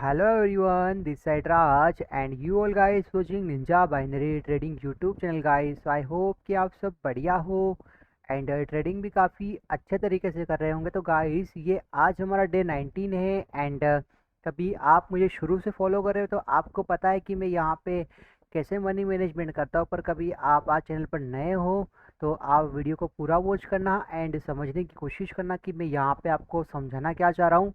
Hello everyone, this side Raj and you all guys watching Ninja Binary Trading YouTube channel guys. So I hope कि आप सब बढ़िया हो and trading भी काफ़ी अच्छे तरीके से कर रहे होंगे। तो गाइस ये आज हमारा डे 19 है एंड कभी आप मुझे शुरू से फॉलो कर रहे हो तो आपको पता है कि मैं यहाँ पे कैसे मनी मैनेजमेंट करता हूँ। पर कभी आप आज चैनल पर नए हो तो आप वीडियो को पूरा वॉच करना एंड समझने की कोशिश करना कि मैं यहाँ पे आपको समझाना क्या चाह रहा हूँ।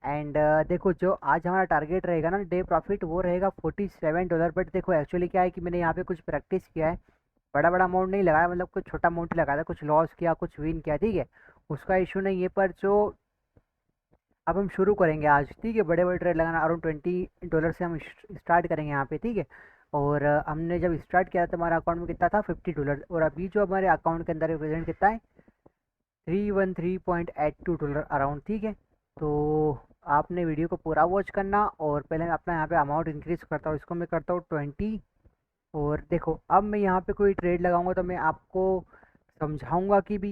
एंड देखो जो आज हमारा टारगेट रहेगा ना डे प्रॉफिट वो रहेगा $47। बट देखो एक्चुअली क्या है कि मैंने यहाँ पे कुछ प्रैक्टिस किया है, बड़ा बड़ा अमाउंट नहीं लगाया, मतलब कुछ छोटा अमाउंट ही लगाया था, कुछ लॉस किया कुछ विन किया, ठीक है, उसका इशू नहीं है। पर जो अब हम शुरू करेंगे आज, ठीक है, बड़े बड़े ट्रेड लगाना अराउंड $20 से हम स्टार्ट करेंगे यहाँ पे, ठीक है। और हमने जब स्टार्ट किया था हमारा अकाउंट में कितना था $50 और अभी जो हमारे अकाउंट के अंदर रिप्रेजेंट कितना है $313.82 अराउंड, ठीक है। तो आपने वीडियो को पूरा वॉच करना और पहले मैं अपना यहाँ पे अमाउंट इंक्रीज करता हूँ, इसको मैं करता हूँ 20। और देखो अब मैं यहाँ पे कोई ट्रेड लगाऊंगा तो मैं आपको समझाऊंगा कि भी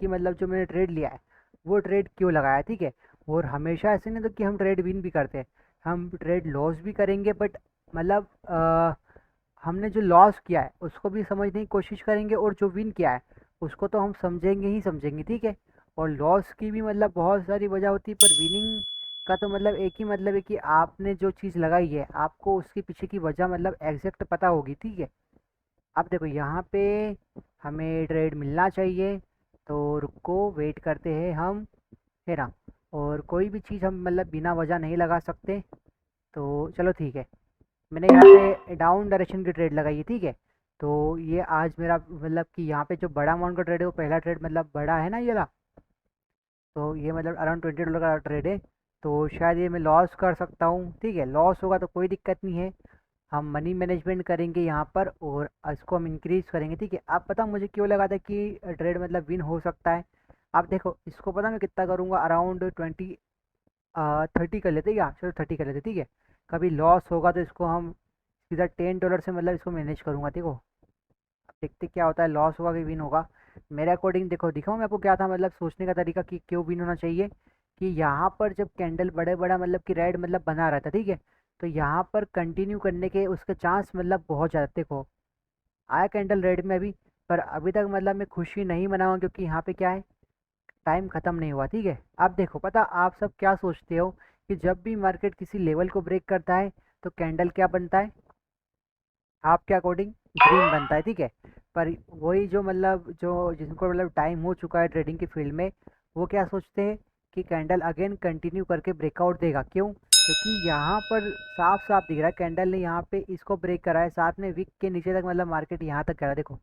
कि मतलब जो मैंने ट्रेड लिया है वो ट्रेड क्यों लगाया, ठीक है। और हमेशा ऐसे नहीं तो कि हम ट्रेड विन भी करते हैं, हम ट्रेड लॉस भी करेंगे। बट मतलब हमने जो लॉस किया है उसको भी समझने की कोशिश करेंगे और जो विन किया है उसको तो हम समझेंगे ही समझेंगे, ठीक है। और लॉस की भी मतलब बहुत सारी वजह होती है, पर विनिंग का तो मतलब एक ही मतलब है कि आपने जो चीज़ लगाई है आपको उसके पीछे की वजह मतलब एग्जैक्ट पता होगी, ठीक है। अब देखो यहाँ पे हमें ट्रेड मिलना चाहिए, तो रुको वेट करते हैं हम, है ना। और कोई भी चीज़ हम मतलब बिना वजह नहीं लगा सकते, तो चलो ठीक है। मैंने यहाँ पे डाउन डायरेक्शन की ट्रेड लगाई है, ठीक है। तो ये आज मेरा मतलब कि यहाँ पे जो बड़ा अमाउंट का ट्रेड है वो पहला ट्रेड मतलब बड़ा है ना ये वाला, तो ये मतलब अराउंड $20 का ट्रेड है। तो शायद ये मैं लॉस कर सकता हूँ, ठीक है, लॉस होगा तो कोई दिक्कत नहीं है, हम मनी मैनेजमेंट करेंगे यहाँ पर और इसको हम इंक्रीज करेंगे, ठीक है। आप पता मुझे क्यों लगा था कि ट्रेड मतलब विन हो सकता है। आप देखो इसको पता मैं कितना करूँगा, अराउंड 30 कर लेते क्या, चलो 30 कर लेते, ठीक है। कभी लॉस होगा तो इसको हम सीधा $10 से मतलब इसको मैनेज करूँगा, देखो अब देखते क्या होता है, लॉस होगा कि विन होगा। मेरे अकॉर्डिंग देखो दिखाऊँ मैं आपको क्या था मतलब सोचने का तरीका कि क्यों विन होना चाहिए। कि यहाँ पर जब कैंडल बड़े बड़ा मतलब कि रेड मतलब बना रहा था, ठीक है, तो यहाँ पर कंटिन्यू करने के उसके चांस मतलब बहुत ज़्यादा, देखो आया कैंडल रेड में अभी। पर अभी तक मतलब मैं खुशी नहीं मनाऊँ क्योंकि यहाँ पे क्या है, टाइम ख़त्म नहीं हुआ, ठीक है। अब देखो पता आप सब क्या सोचते हो कि जब भी मार्केट किसी लेवल को ब्रेक करता है तो कैंडल क्या बनता है, आपके अकॉर्डिंग ग्रीन बनता है, ठीक है। पर वही जो मतलब जो जिनको मतलब टाइम हो चुका है ट्रेडिंग के फील्ड में, वो क्या सोचते हैं कि कैंडल अगेन कंटिन्यू करके ब्रेकआउट देगा, क्यों, क्योंकि यहाँ पर साफ साफ दिख रहा है कैंडल ने यहाँ पे इसको ब्रेक करा है, साथ में विक के नीचे तक मतलब मार्केट यहाँ तक गया, देखो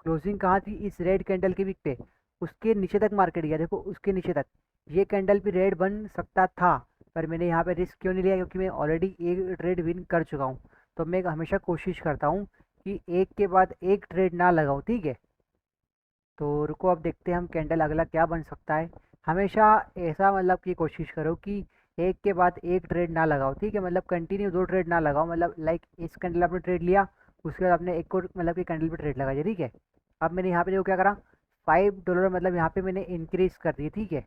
क्लोजिंग कहाँ थी इस रेड कैंडल के विक पे, उसके नीचे तक मार्केट गया, देखो उसके नीचे तक। ये कैंडल भी रेड बन सकता था, पर मैंने यहाँ पे रिस्क क्यों नहीं लिया, क्योंकि मैं ऑलरेडी एक ट्रेड विन कर चुका हूँ। तो मैं हमेशा कोशिश करता हूँ कि एक के बाद एक ट्रेड ना लगाऊं, ठीक है। तो रुको अब देखते हैं हम कैंडल अगला क्या बन सकता है। हमेशा ऐसा मतलब की कोशिश करो कि एक के बाद एक ट्रेड ना लगाओ, ठीक है, मतलब कंटिन्यू दो ट्रेड ना लगाओ, मतलब लाइक इस कैंडल आपने ट्रेड लिया उसके बाद आपने एक और मतलब कि कैंडल पे ट्रेड लगा दिया, ठीक है। अब मैंने यहाँ पे देखो क्या करा, $5 मतलब यहाँ पे मैंने इंक्रीज कर दी, ठीक है।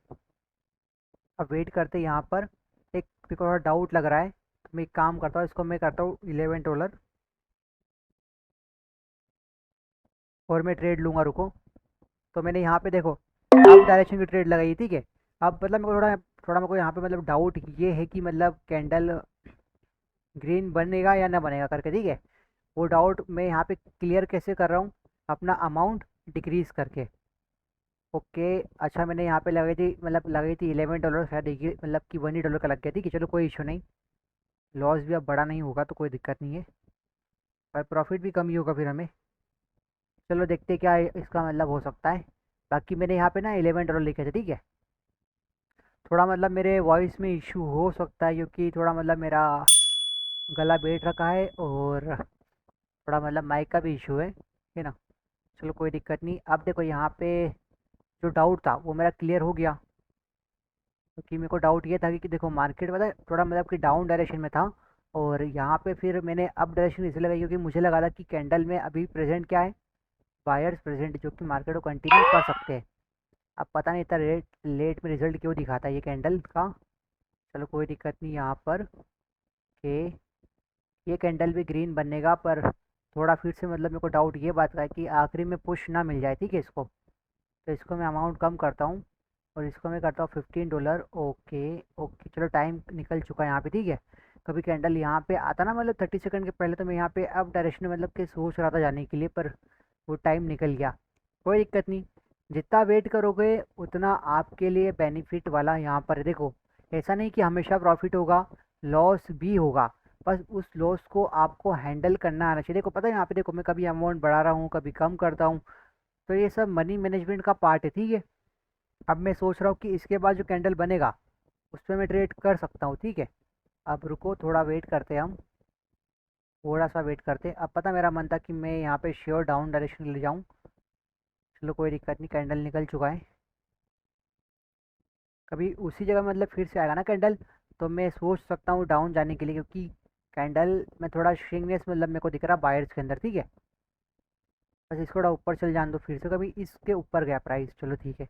अब वेट करते यहाँ पर, एक मेरे को थोड़ा डाउट लग रहा है तो मैं एक काम करता हूँ, इसको मैं करता हूँ $11 और मैं ट्रेड लूँगा, रुको। तो मैंने यहाँ पे देखो अप डायरेक्शन की ट्रेड लगाई, ठीक है। अब मतलब मेरे को थोड़ा थोड़ा मेरे को यहाँ पे मतलब डाउट ये है कि मतलब कैंडल ग्रीन बनेगा या ना बनेगा करके, ठीक है। वो डाउट मैं यहाँ पे क्लियर कैसे कर रहा हूँ, अपना अमाउंट डिक्रीज करके। ओके, अच्छा मैंने यहाँ पे लगाई थी मतलब लगाई थी $11, शायद देखिए मतलब कि $1 का लग गया, ठीक है, चलो कोई इशू नहीं। लॉस भी अब बड़ा नहीं होगा तो कोई दिक्कत नहीं है, पर प्रॉफिट भी कम ही होगा फिर हमें। चलो देखते क्या इसका मतलब हो सकता है। बाकी मैंने यहाँ पे ना $11 लिखे थे, ठीक है। थोड़ा मतलब मेरे वॉइस में इशू हो सकता है क्योंकि थोड़ा मतलब मेरा गला बैठ रखा है और थोड़ा मतलब माइक का भी इशू है ना। चलो कोई दिक्कत नहीं। अब देखो यहाँ पे जो डाउट था वो मेरा क्लियर हो गया, क्योंकि मेरे को डाउट ये था कि देखो मार्केट पता है थोड़ा मतलब कि डाउन डायरेक्शन में था, और यहाँ पे फिर मैंने अप डायरेक्शन इसलिए लगाई क्योंकि मुझे लगा था कि कैंडल में अभी प्रेजेंट क्या है, बायर्स प्रेजेंट जो कि मार्केट को कंटिन्यू कर सकते हैं। अब पता नहीं इतना लेट लेट में रिजल्ट क्यों दिखाता है ये कैंडल का। चलो कोई दिक्कत नहीं यहाँ पर। ओके, ये कैंडल भी ग्रीन बनेगा, पर थोड़ा फिर से मतलब मेरे को डाउट ये बात का है कि आखिरी में पुश ना मिल जाए, ठीक है इसको। तो इसको मैं अमाउंट कम करता हूँ और इसको मैं करता हूँ $15। ओके ओके, चलो टाइम निकल चुका है यहाँ पे, ठीक है। कभी कैंडल यहाँ पे आता ना, मतलब 30 सेकंड के पहले तो मैं यहाँ पे अब डायरेक्शन मतलब कि सोच रहा था जाने के लिए, पर वो टाइम निकल गया। कोई दिक्कत नहीं, जितना वेट करोगे उतना आपके लिए बेनिफिट वाला यहाँ पर है। देखो, ऐसा नहीं कि हमेशा प्रॉफिट होगा, लॉस भी होगा, बस उस लॉस को आपको हैंडल करना आना चाहिए। देखो पता है, यहाँ पे देखो मैं कभी अमाउंट बढ़ा रहा हूँ, कभी कम करता हूँ, तो ये सब मनी मैनेजमेंट का पार्ट है, ठीक है। अब मैं सोच रहा हूँ कि इसके बाद जो कैंडल बनेगा उस पर मैं ट्रेड कर सकता हूँ, ठीक है। अब रुको, थोड़ा वेट करते हैं हम, थोड़ा सा वेट करते हैं। अब पता मेरा मन था कि मैं यहाँ पे श्योर डाउन डायरेक्शन ले जाऊँ। चलो कोई दिक्कत नहीं, कैंडल निकल चुका है। कभी उसी जगह मतलब फिर से आएगा ना कैंडल, तो मैं सोच सकता हूँ डाउन जाने के लिए, क्योंकि कैंडल में थोड़ा श्रिंगनेस मतलब मेरे को दिख रहा बायर्स के अंदर, ठीक है। बस इसको थोड़ा ऊपर चल जान दो, फिर से कभी इसके ऊपर गया प्राइस, चलो ठीक है।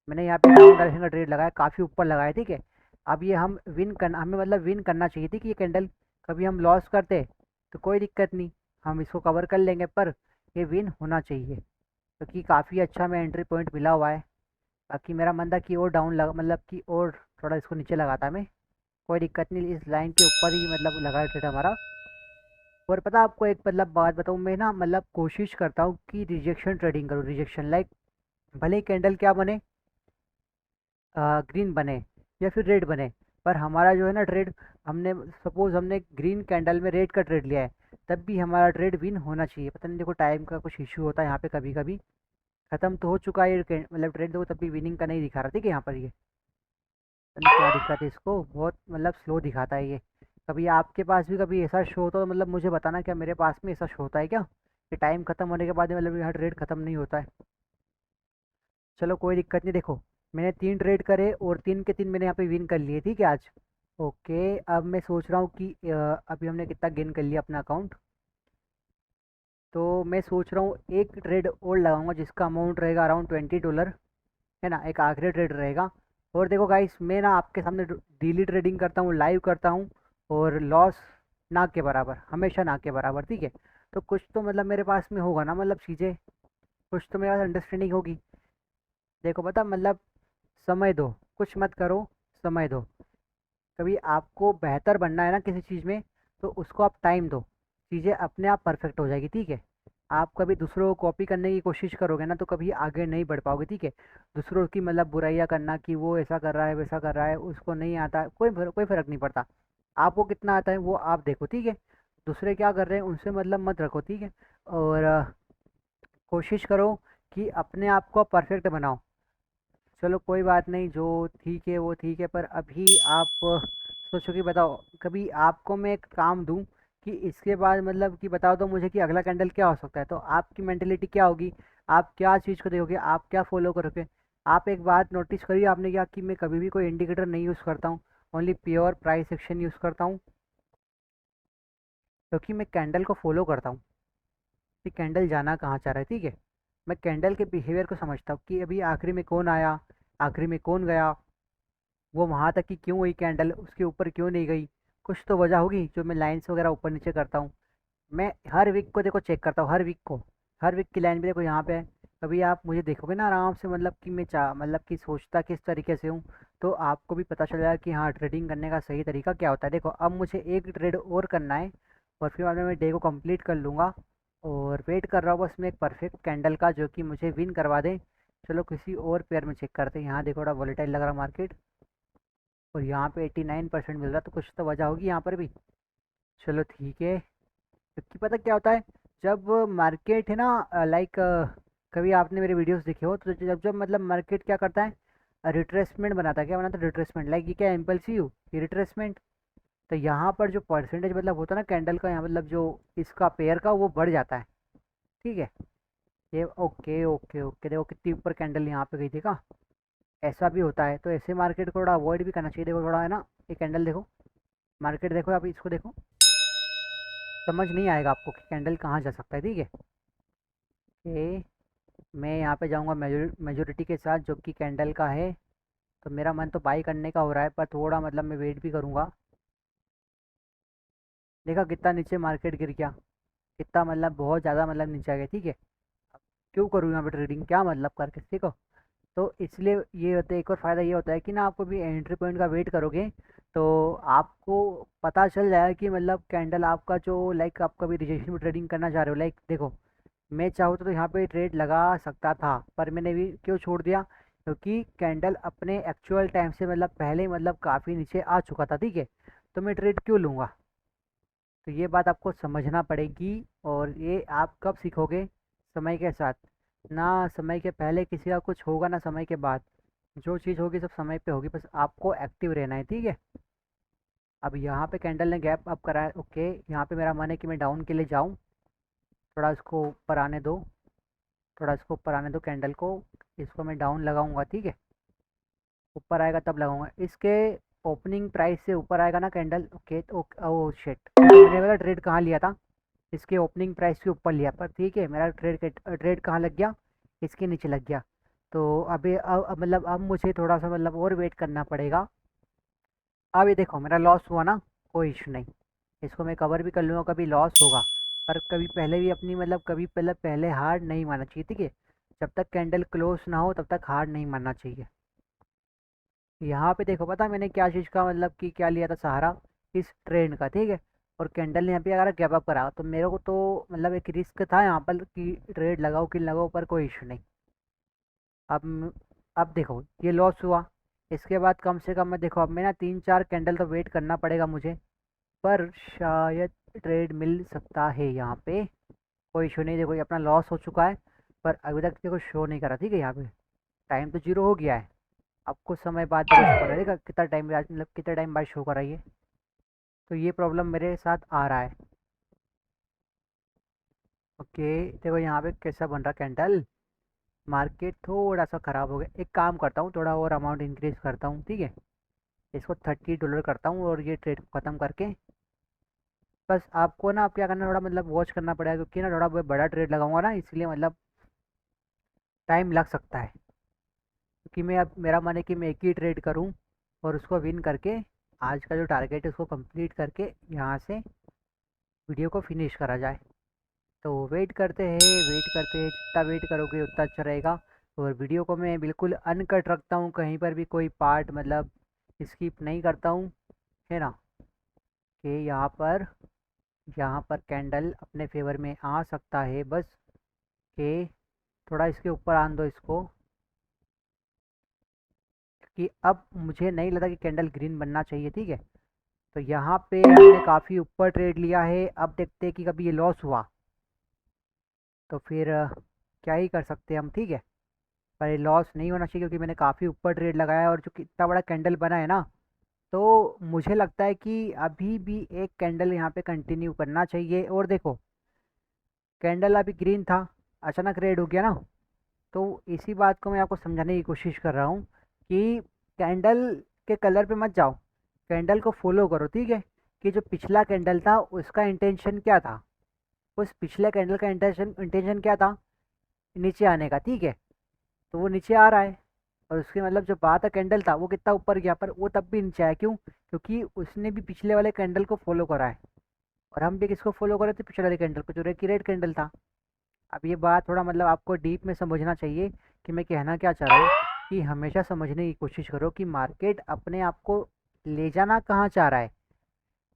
मैंने यहाँ पे डाउन डायरेक्शन का ट्रेड लगाया, काफ़ी ऊपर लगाया, ठीक है। अब ये हम विन करना, हमें मतलब विन करना चाहिए थी कि ये कैंडल, कभी हम लॉस करते तो कोई दिक्कत नहीं, हम इसको कवर कर लेंगे, पर ये विन होना चाहिए, क्योंकि काफ़ी अच्छा में एंट्री पॉइंट मिला हुआ है। बाकी मेरा मन था कि और डाउन लगा, मतलब कि और थोड़ा इसको नीचे लगाता मैं, कोई दिक्कत नहीं, इस लाइन के ऊपर ही मतलब लगा ट्रेड हमारा। और पता आपको एक मतलब बात बताऊँ, मैं ना मतलब कोशिश करता हूँ कि रिजेक्शन ट्रेडिंग करूँ, रिजेक्शन लाइक भले ही कैंडल क्या बने, ग्रीन बने या फिर रेड बने, पर हमारा जो है ना ट्रेड, हमने सपोज़ हमने ग्रीन कैंडल में रेड का ट्रेड लिया है, तब भी हमारा ट्रेड विन होना चाहिए। पता नहीं, देखो टाइम का कुछ इशू होता है यहाँ पे, कभी कभी ख़त्म तो हो चुका है ये मतलब ट्रेड, देखो तब भी विनिंग का नहीं दिखा रहा, ठीक है। यहाँ पर ये पता नहीं क्या दिक्कत है, इसको बहुत मतलब स्लो दिखाता है ये। कभी आपके पास भी कभी ऐसा शो होता तो मतलब मुझे बताना, क्या मेरे पास में ऐसा शो होता है क्या कि टाइम ख़त्म होने के बाद में मतलब यहाँ ट्रेड ख़त्म नहीं होता है। चलो कोई दिक्कत नहीं, देखो मैंने 3 ट्रेड करे और 3 के 3 मैंने यहाँ पे विन कर लिए, ठीक है आज। ओके, अब मैं सोच रहा हूँ कि अभी हमने कितना गेन कर लिया अपना अकाउंट, तो मैं सोच रहा हूँ एक ट्रेड और लगाऊंगा जिसका अमाउंट रहेगा अराउंड $20, है ना, एक आखिरी ट्रेड रहेगा। और देखो गाइस, मैं ना आपके सामने डेली ट्रेडिंग करता हूँ, लाइव करता हूँ, और लॉस ना के बराबर, हमेशा ना के बराबर, ठीक है। तो कुछ तो मतलब मेरे पास में होगा ना, मतलब चीज़ें, कुछ तो मेरे पास अंडरस्टैंडिंग होगी। देखो पता मतलब, समय दो, कुछ मत करो, समय दो। कभी आपको बेहतर बनना है ना किसी चीज़ में, तो उसको आप टाइम दो, चीज़ें अपने आप परफेक्ट हो जाएगी, ठीक है। आप कभी दूसरों को कॉपी करने की कोशिश करोगे ना, तो कभी आगे नहीं बढ़ पाओगे, ठीक है। दूसरों की मतलब बुराइयां करना कि वो ऐसा कर रहा है, वैसा कर रहा है, उसको नहीं आता, कोई फ़र्क नहीं पड़ता। आपको कितना आता है वो आप देखो, ठीक है। दूसरे क्या कर रहे हैं उनसे मतलब मत रखो, ठीक है। और कोशिश करो कि अपने आप को परफेक्ट बनाओ। चलो कोई बात नहीं, जो ठीक है वो ठीक है, पर अभी आप सोचो कि बताओ, कभी आपको मैं एक काम दूं कि इसके बाद मतलब कि बताओ तो मुझे कि अगला कैंडल क्या हो सकता है, तो आपकी मेंटेलिटी क्या होगी, आप क्या चीज़ को देखोगे, आप क्या फॉलो करोगे। आप एक बात नोटिस करिए आपने क्या, कि मैं कभी भी कोई इंडिकेटर नहीं यूज़ करता हूँ, only pure price action use करता हूँ, क्योंकि मैं कैंडल को फॉलो करता हूँ कि कैंडल जाना कहाँ चाह रहा है, ठीक है। मैं कैंडल के बिहेवियर को समझता हूँ कि अभी आखिरी में कौन आया, आखिरी में कौन गया, वो वहाँ तक कि क्यों हुई कैंडल, उसके ऊपर क्यों नहीं गई। कुछ तो वजह होगी जो मैं लाइन्स वगैरह ऊपर नीचे करता हूँ। मैं हर वीक को देखो चेक करता हूँ, हर वीक को, हर वीक की लाइन भी देखो यहाँ पे है। कभी आप मुझे देखोगे ना आराम से, मतलब कि मैं चाह मतलब कि सोचता किस तरीके से हूँ, तो आपको भी पता चल जाएगा कि हाँ ट्रेडिंग करने का सही तरीका क्या होता है। देखो अब मुझे एक ट्रेड और करना है, और फिर बाद में मैं डे को कंप्लीट कर लूँगा, और वेट कर रहा हूँ बस मैं एक परफेक्ट कैंडल का जो कि मुझे विन करवा दे। चलो किसी और पेयर में चेक करते हैं, यहाँ देखो थोड़ा वॉलेटाइल लग रहा मार्केट, और यहाँ पे 89% मिल रहा, तो कुछ तो वजह होगी यहाँ पर भी। चलो ठीक है, क्योंकि पता क्या होता है, जब मार्केट है ना लाइक, कभी आपने मेरे वीडियोस देखे हो, तो जब जब मतलब मार्केट क्या करता है, रिट्रेसमेंट बनाता है, क्या बनाता है रिट्रेसमेंट, लाइक ये क्या इम्पल्सिव, ये रिट्रेसमेंट। तो यहाँ पर जो परसेंटेज मतलब होता है ना कैंडल का, यहाँ मतलब जो इसका पेयर का, वो बढ़ जाता है, ठीक है। ये ओके ओके ओके, देखो कितनी ऊपर कैंडल यहाँ पे गई थी का। ऐसा भी होता है, तो ऐसे मार्केट को थोड़ा अवॉइड भी करना चाहिए। देखो थोड़ा है ना, ये कैंडल देखो, मार्केट देखो, आप इसको देखो, समझ नहीं आएगा आपको कि कैंडल कहाँ जा सकता है, ठीक है। ओके, मैं यहाँ पे जाऊँगा मेजोरिटी के साथ जो कि कैंडल का है, तो मेरा मन तो बाई करने का हो रहा है, पर थोड़ा मतलब मैं वेट भी करूँगा। देखा कितना नीचे मार्केट गिर गया, कितना मतलब बहुत ज़्यादा मतलब नीचे आ गया, ठीक है। क्यों करूँ यहाँ पे ट्रेडिंग, क्या मतलब करके, ठीक है। तो इसलिए ये होता है, एक और फ़ायदा ये होता है कि ना आपको भी एंट्री पॉइंट का वेट करोगे तो आपको पता चल जाएगा कि मतलब कैंडल आपका जो लाइक आप कभी रिजेक्शन में ट्रेडिंग करना चाह रहे हो, लाइक देखो मैं चाहूँ तो यहाँ पे ट्रेड लगा सकता था, पर मैंने भी क्यों छोड़ दिया, क्योंकि कैंडल अपने एक्चुअल टाइम से मतलब पहले मतलब काफ़ी नीचे आ चुका था, ठीक है। तो मैं ट्रेड क्यों लूँगा, तो ये बात आपको समझना पड़ेगी। और ये आप कब सीखोगे, समय के साथ। ना समय के पहले किसी का कुछ होगा, ना समय के बाद। जो चीज़ होगी सब समय पे होगी, बस आपको एक्टिव रहना है, ठीक है। अब यहाँ पे कैंडल ने गैप अप करा है, ओके। यहाँ पे मेरा मन है कि मैं डाउन के लिए जाऊँ, थोड़ा इसको ऊपर आने दो, थोड़ा इसको ऊपर आने दो कैंडल को। इसको मैं डाउन लगाऊंगा, ठीक है। ऊपर आएगा तब लगाऊंगा, इसके ओपनिंग प्राइस से ऊपर आएगा ना कैंडल, ओके। तो ओ शिट, मैंने वाला ट्रेड कहाँ लिया था, इसके ओपनिंग प्राइस के ऊपर लिया, पर ठीक है मेरा ट्रेड कहाँ लग गया, इसके नीचे लग गया। तो अभी अब मतलब अब मुझे थोड़ा सा मतलब और वेट करना पड़ेगा। अब ये देखो मेरा लॉस हुआ ना, कोई इशू नहीं, इसको मैं कवर भी कर लूँगा, कभी लॉस होगा पर कभी पहले भी अपनी मतलब कभी पहले हार नहीं मानना चाहिए, ठीक है। जब तक कैंडल क्लोज ना हो तब तक हार नहीं मानना चाहिए। यहाँ पे देखो पता मैंने क्या चीज़ का मतलब कि क्या लिया था सहारा, इस ट्रेंड का, ठीक है। और कैंडल ने यहाँ पे अगर गैप अप करा तो मेरे को तो मतलब एक रिस्क था यहाँ पर कि ट्रेड लगाओ कि लगाओ, पर कोई इशू नहीं। अब देखो ये लॉस हुआ, इसके बाद कम से कम मैं देखो अब मैं ना 3-4 कैंडल तो वेट करना पड़ेगा मुझे, पर शायद ट्रेड मिल सकता है यहाँ पे। कोई इशू नहीं, देखो ये अपना लॉस हो चुका है, पर अभी तक देखो शो नहीं करा, ठीक है। यहाँ पे टाइम तो जीरो हो गया है, अब कुछ समय बाद देखो शो कर देखा कितना टाइम बाद मतलब कितना टाइम बाद शो कर रही है। तो ये प्रॉब्लम मेरे साथ आ रहा है, ओके। देखो यहाँ पे कैसा बन रहा कैंडल, मार्केट थोड़ा सा ख़राब हो गया। एक काम करता हूँ, थोड़ा और अमाउंट इंक्रीज करता हूँ, ठीक है। इसको $30 करता हूँ और ये ट्रेड को ख़त्म करके बस आपको ना अब क्या करना, थोड़ा मतलब वॉच करना पड़ेगा, क्योंकि ना थोड़ा बहुत बड़ा ट्रेड लगाऊंगा ना, इसलिए मतलब टाइम लग सकता है। क्योंकि मैं अब मेरा मन है कि मैं एक ही ट्रेड करूं और उसको विन करके आज का जो टारगेट है उसको कंप्लीट करके यहाँ से वीडियो को फिनिश करा जाए। तो वेट करते हैं, वेट करते हैं, जितना वेट करोगे उतना अच्छा रहेगा। और वीडियो को मैं बिल्कुल अनकट रखता हूँ, कहीं पर भी कोई पार्ट मतलब स्किप नहीं करता हूँ, है ना। कि यहाँ पर कैंडल अपने फेवर में आ सकता है, बस कि थोड़ा इसके ऊपर आन दो इसको, कि अब मुझे नहीं लगता कि कैंडल ग्रीन बनना चाहिए, ठीक है। तो यहाँ पे हमने काफ़ी ऊपर ट्रेड लिया है, अब देखते हैं कि कभी ये लॉस हुआ तो फिर क्या ही कर सकते हैं हम, ठीक है। पर ये लॉस नहीं होना चाहिए, क्योंकि मैंने काफ़ी ऊपर ट्रेड लगाया है और जो कितना बड़ा कैंडल बना है ना, तो मुझे लगता है कि अभी भी एक कैंडल यहाँ पे कंटिन्यू करना चाहिए। और देखो कैंडल अभी ग्रीन था, अचानक रेड हो गया ना, तो इसी बात को मैं आपको समझाने की कोशिश कर रहा हूँ कि कैंडल के कलर पे मत जाओ, कैंडल को फॉलो करो, ठीक है। कि जो पिछला कैंडल था उसका इंटेंशन क्या था, उस पिछले कैंडल का इंटेंशन इंटेंशन क्या था, नीचे आने का, ठीक है। तो वो नीचे आ रहा है, और उसके मतलब जो बात का कैंडल था वो कितना ऊपर गया, पर वो तब भी नीचे आया, क्यों, क्योंकि उसने भी पिछले वाले कैंडल को फॉलो करा है। और हम भी किसको फॉलो कर रहे थे, पिछले वाले कैंडल को, जो रेड कैंडल था। अब ये बात थोड़ा मतलब आपको डीप में समझना चाहिए कि मैं कहना क्या चाह रहा हूँ, कि हमेशा समझने की कोशिश करो कि मार्केट अपने आप को ले जाना कहाँ चाह रहा है।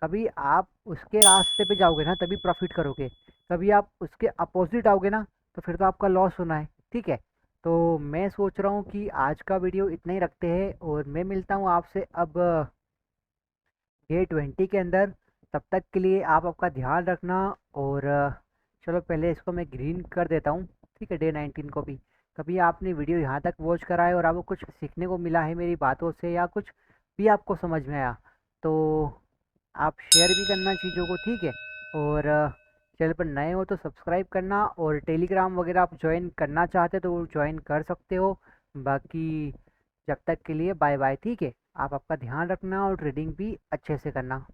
कभी आप उसके रास्ते पे जाओगे ना तभी प्रॉफिट करोगे, कभी आप उसके अपोजिट आओगे ना तो फिर तो आपका लॉस होना है, ठीक है। तो मैं सोच रहा हूँ कि आज का वीडियो इतना ही रखते हैं, और मैं मिलता हूँ आपसे अब Day 20 के अंदर। तब तक के लिए आप आपका ध्यान रखना। और चलो पहले इसको मैं ग्रीन कर देता हूँ, ठीक है। Day 19 को भी कभी आपने वीडियो यहाँ तक वॉच करा है और आपको कुछ सीखने को मिला है मेरी बातों से, या कुछ भी आपको समझ में आया, तो आप शेयर भी करना चीज़ों को, ठीक है। और चैनल पर नए हो तो सब्सक्राइब करना, और टेलीग्राम वगैरह आप ज्वाइन करना चाहते तो ज्वाइन कर सकते हो। बाकी जब तक के लिए बाय बाय, ठीक है। आप आपका ध्यान रखना और ट्रेडिंग भी अच्छे से करना।